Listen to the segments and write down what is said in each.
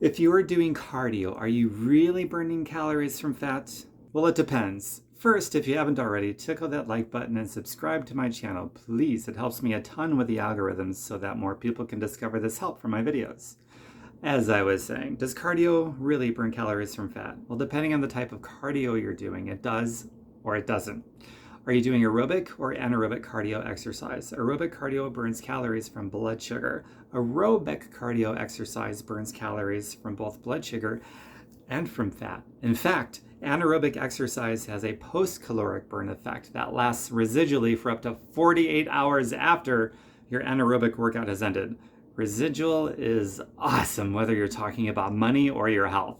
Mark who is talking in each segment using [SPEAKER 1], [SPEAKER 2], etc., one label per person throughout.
[SPEAKER 1] If you are doing cardio, are you really burning calories from fat? Well, it depends. First, if you haven't already, tickle that like button and subscribe to my channel, please. It helps me a ton with the algorithms so that more people can discover this help from my videos. As I was saying, does cardio really burn calories from fat? Well, depending on the type of cardio you're doing, it does or it doesn't. Are you doing aerobic or anaerobic cardio exercise? Aerobic cardio burns calories from blood sugar. Aerobic cardio exercise burns calories from both blood sugar and from fat. In fact, anaerobic exercise has a post-caloric burn effect that lasts residually for up to 48 hours after your anaerobic workout has ended. Residual is awesome whether you're talking about money or your health.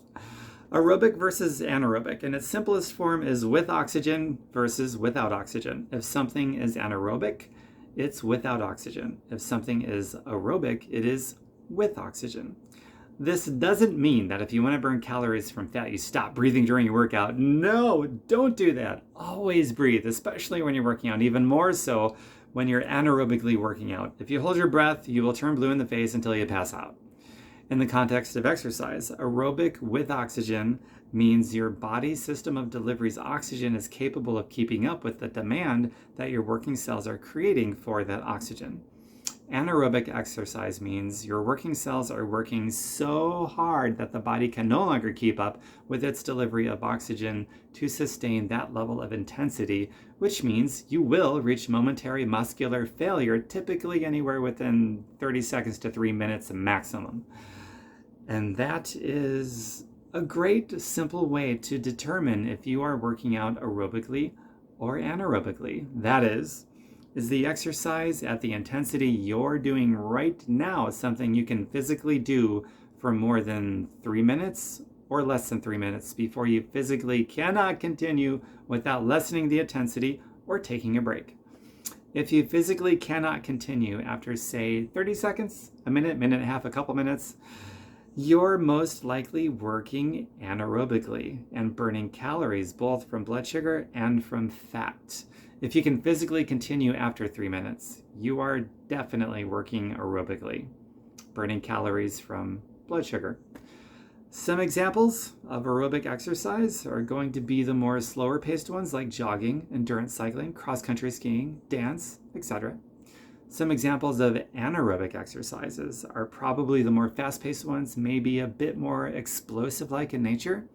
[SPEAKER 1] Aerobic versus anaerobic. In its simplest form is with oxygen versus without oxygen. If something is anaerobic, it's without oxygen. If something is aerobic, it is with oxygen. This doesn't mean that if you want to burn calories from fat, you stop breathing during your workout. No, don't do that. Always breathe, especially when you're working out, even more so when you're anaerobically working out. If you hold your breath, you will turn blue in the face until you pass out. In the context of exercise, aerobic with oxygen means your body's system of delivery's oxygen is capable of keeping up with the demand that your working cells are creating for that oxygen. Anaerobic exercise means your working cells are working so hard that the body can no longer keep up with its delivery of oxygen to sustain that level of intensity, which means you will reach momentary muscular failure, typically anywhere within 30 seconds to 3 minutes maximum. And that is a great simple way to determine if you are working out aerobically or anaerobically. That is the exercise at the intensity you're doing right now something you can physically do for more than 3 minutes or less than 3 minutes before you physically cannot continue without lessening the intensity or taking a break? If you physically cannot continue after, say, 30 seconds, a minute, minute and a half, a couple minutes, you're most likely working anaerobically and burning calories both from blood sugar and from fat. If you can physically continue after 3 minutes, you are definitely working aerobically, burning calories from blood sugar. Some examples of aerobic exercise are going to be the more slower paced ones like jogging, endurance cycling, cross-country skiing, dance, etc. Some examples of anaerobic exercises are probably the more fast-paced ones, maybe a bit more explosive-like in nature,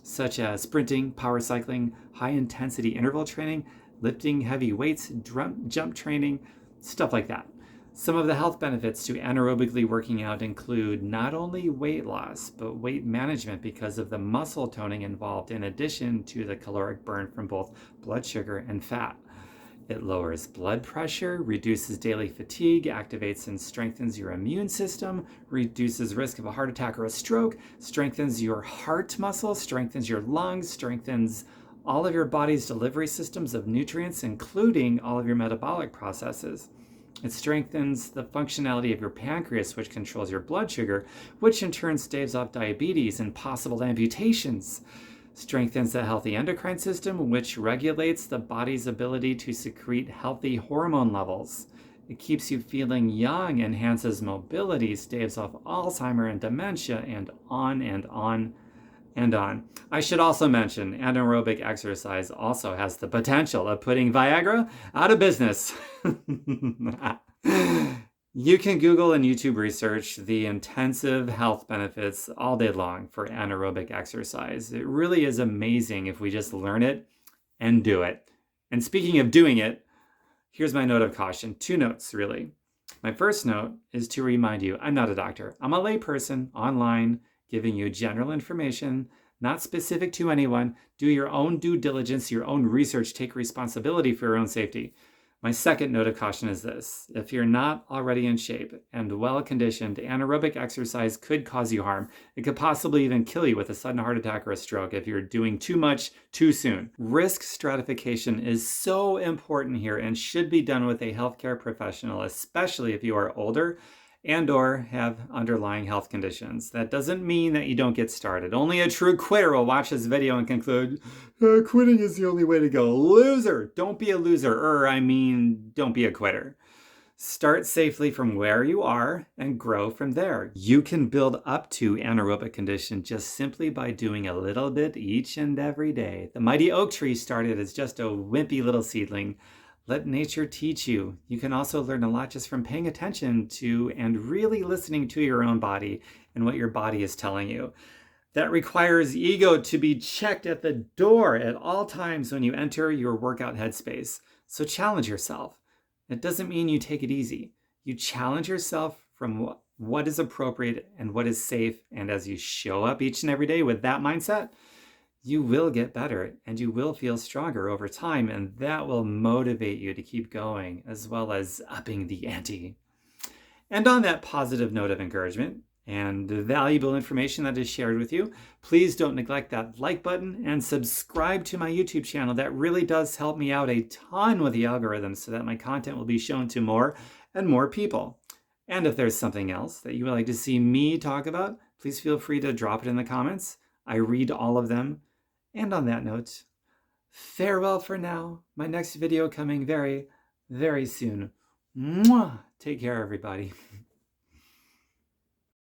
[SPEAKER 1] such as sprinting, power cycling, high-intensity interval training, lifting heavy weights, jump training, stuff like that. Some of the health benefits to anaerobically working out include not only weight loss, but weight management because of the muscle toning involved in addition to the caloric burn from both blood sugar and fat. It lowers blood pressure, reduces daily fatigue, activates and strengthens your immune system, reduces risk of a heart attack or a stroke, strengthens your heart muscle, strengthens your lungs, strengthens all of your body's delivery systems of nutrients, including all of your metabolic processes. It strengthens the functionality of your pancreas, which controls your blood sugar, which in turn staves off diabetes and possible amputations. Strengthens the healthy endocrine system, which regulates the body's ability to secrete healthy hormone levels. It keeps you feeling young, enhances mobility, staves off Alzheimer's and dementia, and on and on and on. I should also mention anaerobic exercise also has the potential of putting Viagra out of business. You can Google and YouTube research the intensive health benefits all day long for anaerobic exercise. It really is amazing if we just learn it and do it. And speaking of doing it, here's my note of caution. 2 notes, really. My first note is to remind you, I'm not a doctor. I'm a layperson online giving you general information, not specific to anyone. Do your own due diligence, your own research, take responsibility for your own safety. My second note of caution is this. If you're not already in shape and well-conditioned, anaerobic exercise could cause you harm. It could possibly even kill you with a sudden heart attack or a stroke if you're doing too much too soon. Risk stratification is so important here and should be done with a healthcare professional, especially if you are older and or have underlying health conditions. That doesn't mean that you don't get started. Only a true quitter will watch this video and conclude, quitting is the only way to go. Loser! Don't be a loser. Don't be a quitter. Start safely from where you are and grow from there. You can build up to anaerobic condition just simply by doing a little bit each and every day. The mighty oak tree started as just a wimpy little seedling. Let nature teach you. You can also learn a lot just from paying attention to and really listening to your own body and what your body is telling you. That requires ego to be checked at the door at all times when you enter your workout headspace. So challenge yourself. It doesn't mean you take it easy. You challenge yourself from what is appropriate and what is safe. And as you show up each and every day with that mindset, you will get better and you will feel stronger over time. And that will motivate you to keep going as well as upping the ante. And on that positive note of encouragement and valuable information that is shared with you, please don't neglect that like button and subscribe to my YouTube channel. That really does help me out a ton with the algorithms so that my content will be shown to more and more people. And if there's something else that you would like to see me talk about, please feel free to drop it in the comments. I read all of them. And on that note, farewell for now. My next video coming very, very soon. Mwah! Take care, everybody.